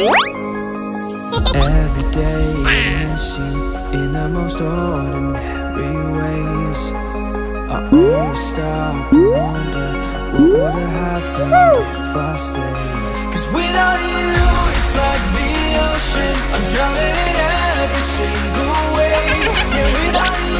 Every day I miss you in the most ordinary ways. I always stop and wonder what would have happened if I stayed. 'Cause without you, it's like the ocean, I'm drowning in every single wave. Yeah, without you